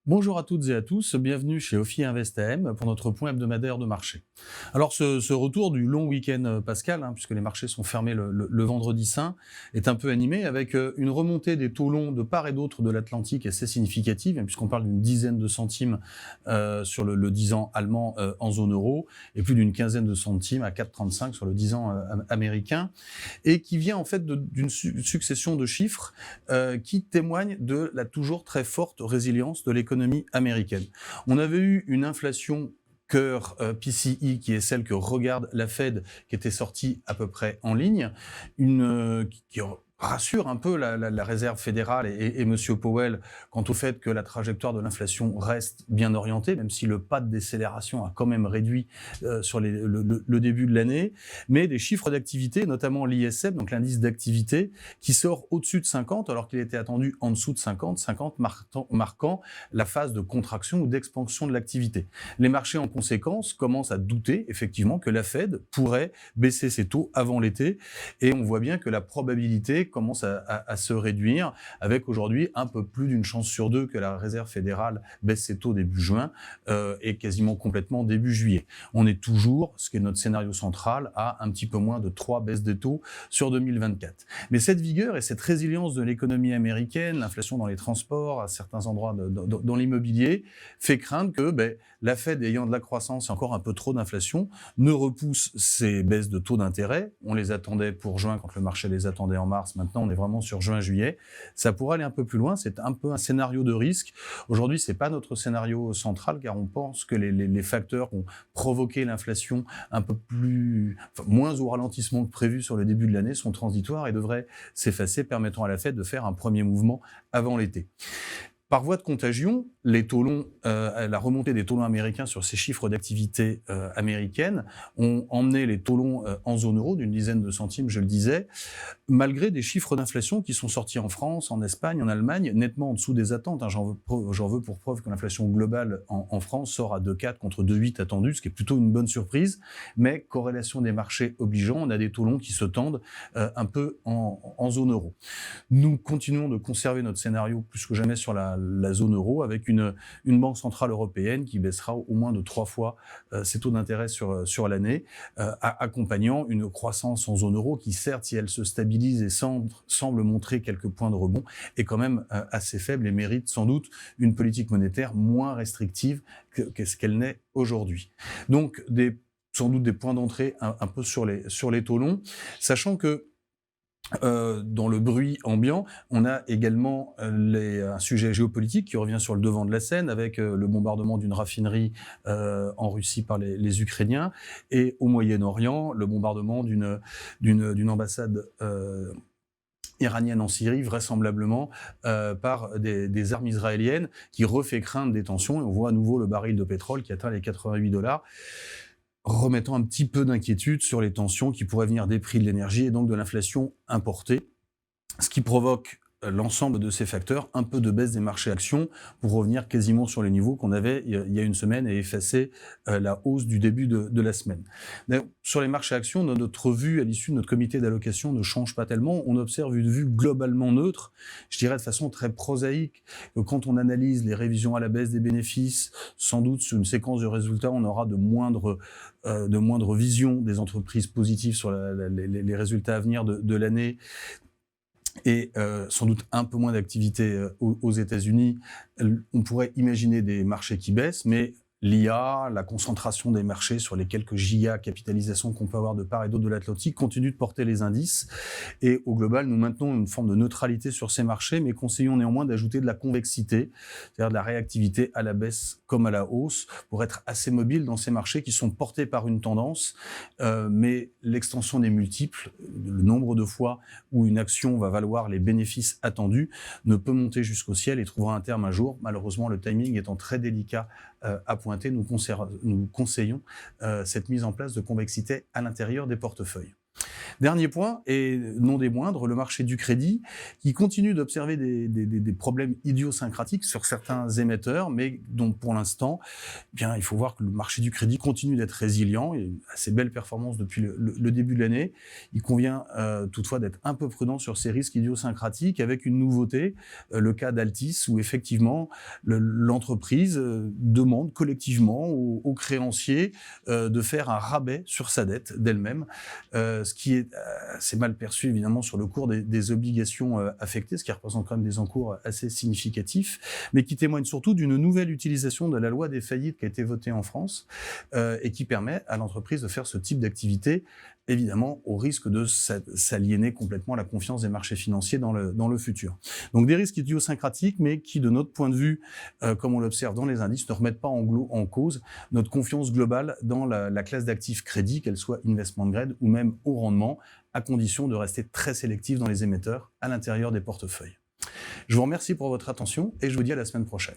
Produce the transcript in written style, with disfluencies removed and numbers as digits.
Bonjour à toutes et à tous, bienvenue chez Ophi Invest AM pour notre point hebdomadaire de marché. Alors ce retour du long week-end pascal, puisque les marchés sont fermés le vendredi saint, est un peu animé avec une remontée des taux longs de part et d'autre de l'Atlantique assez significative, puisqu'on parle d'une dizaine de centimes sur le 10 ans allemand en zone euro et plus d'une quinzaine de centimes à 4,35 sur le 10 ans américain, et qui vient en fait d'une succession de chiffres qui témoignent de la toujours très forte résilience de l'économie américaine. On avait eu une inflation cœur PCE, qui est celle que regarde la Fed, qui était sortie à peu près en ligne, qui rassure un peu la Réserve fédérale et Monsieur Powell quant au fait que la trajectoire de l'inflation reste bien orientée, même si le pas de décélération a quand même réduit sur le début de l'année, mais des chiffres d'activité, notamment l'ISM, donc l'indice d'activité, qui sort au-dessus de 50, alors qu'il était attendu en dessous de 50 marquant la phase de contraction ou d'expansion de l'activité. Les marchés, en conséquence, commencent à douter, effectivement, que la Fed pourrait baisser ses taux avant l'été, et on voit bien que la probabilité commence à se réduire, avec aujourd'hui un peu plus d'une chance sur deux que la Réserve fédérale baisse ses taux début juin et quasiment complètement début juillet. On est toujours, ce qui est notre scénario central, à un petit peu moins de 3 baisses des taux sur 2024. Mais cette vigueur et cette résilience de l'économie américaine, l'inflation dans les transports, à certains endroits dans l'immobilier, fait craindre que la Fed, ayant de la croissance et encore un peu trop d'inflation, ne repousse ces baisses de taux d'intérêt. On les attendait pour juin quand le marché les attendait en mars. Maintenant, on est vraiment sur juin-juillet. Ça pourrait aller un peu plus loin. C'est un peu un scénario de risque. Aujourd'hui, c'est pas notre scénario central, car on pense que les facteurs qui ont provoqué l'inflation moins au ralentissement que prévu sur le début de l'année sont transitoires et devraient s'effacer, permettant à la Fed de faire un premier mouvement avant l'été. Par voie de contagion, les taux longs, la remontée des taux longs américains sur ces chiffres d'activité américaine ont emmené les taux longs en zone euro d'une dizaine de centimes, je le disais, malgré des chiffres d'inflation qui sont sortis en France, en Espagne, en Allemagne, nettement en dessous des attentes. J'en veux pour preuve que l'inflation globale en France sort à 2,4 contre 2,8 attendu, ce qui est plutôt une bonne surprise. Mais corrélation des marchés obligeant, on a des taux longs qui se tendent un peu en zone euro. Nous continuons de conserver notre scénario plus que jamais sur la zone euro, avec une banque centrale européenne qui baissera au moins de 3 fois ses taux d'intérêt sur l'année, accompagnant une croissance en zone euro qui, certes, si elle se stabilise et semble montrer quelques points de rebond, est quand même assez faible et mérite sans doute une politique monétaire moins restrictive que ce qu'elle n'est aujourd'hui. Donc, sans doute des points d'entrée un peu sur les taux longs, sachant que dans le bruit ambiant, on a également un sujet géopolitique qui revient sur le devant de la scène, avec le bombardement d'une raffinerie en Russie par les Ukrainiens, et au Moyen-Orient, le bombardement d'une ambassade iranienne en Syrie, vraisemblablement par des armes israéliennes, qui refait craindre des tensions, et on voit à nouveau le baril de pétrole qui atteint les $88, remettant un petit peu d'inquiétude sur les tensions qui pourraient venir des prix de l'énergie et donc de l'inflation importée, ce qui provoque l'ensemble de ces facteurs, un peu de baisse des marchés actions pour revenir quasiment sur les niveaux qu'on avait il y a une semaine et effacer la hausse du début de la semaine. D'ailleurs, sur les marchés actions, notre vue à l'issue de notre comité d'allocation ne change pas tellement. On observe une vue globalement neutre, je dirais de façon très prosaïque, que quand on analyse les révisions à la baisse des bénéfices, sans doute sur une séquence de résultats, on aura de moindres visions des entreprises positives sur les résultats à venir de l'année, et sans doute un peu moins d'activité aux États-Unis. On pourrait imaginer des marchés qui baissent, mais l'IA, la concentration des marchés sur les quelques giga capitalisations qu'on peut avoir de part et d'autre de l'Atlantique continue de porter les indices. Et au global, nous maintenons une forme de neutralité sur ces marchés, mais conseillons néanmoins d'ajouter de la convexité, c'est-à-dire de la réactivité à la baisse comme à la hausse, pour être assez mobile dans ces marchés qui sont portés par une tendance, mais l'extension des multiples, le nombre de fois où une action va valoir les bénéfices attendus, ne peut monter jusqu'au ciel et trouvera un terme un jour. Malheureusement, le timing étant très délicat à pointer, nous conseillons cette mise en place de convexité à l'intérieur des portefeuilles. Dernier point, et non des moindres, le marché du crédit, qui continue d'observer des problèmes idiosyncratiques sur certains émetteurs, mais dont pour l'instant, bien, il faut voir que le marché du crédit continue d'être résilient. Il y a une assez belle performance depuis le début de l'année. Il convient toutefois d'être un peu prudent sur ces risques idiosyncratiques, avec une nouveauté, le cas d'Altis, où effectivement l'entreprise demande collectivement aux créanciers de faire un rabais sur sa dette d'elle-même, ce qui est assez mal perçu évidemment sur le cours des obligations affectées, ce qui représente quand même des encours assez significatifs, mais qui témoigne surtout d'une nouvelle utilisation de la loi des faillites qui a été votée en France et qui permet à l'entreprise de faire ce type d'activité, évidemment au risque de s'aliéner complètement la confiance des marchés financiers dans le futur. Donc des risques idiosyncratiques, mais qui de notre point de vue, comme on l'observe dans les indices, ne remettent pas en cause notre confiance globale dans la classe d'actifs crédit, qu'elle soit investment grade ou même au rendement, à condition de rester très sélectif dans les émetteurs à l'intérieur des portefeuilles. Je vous remercie pour votre attention et je vous dis à la semaine prochaine.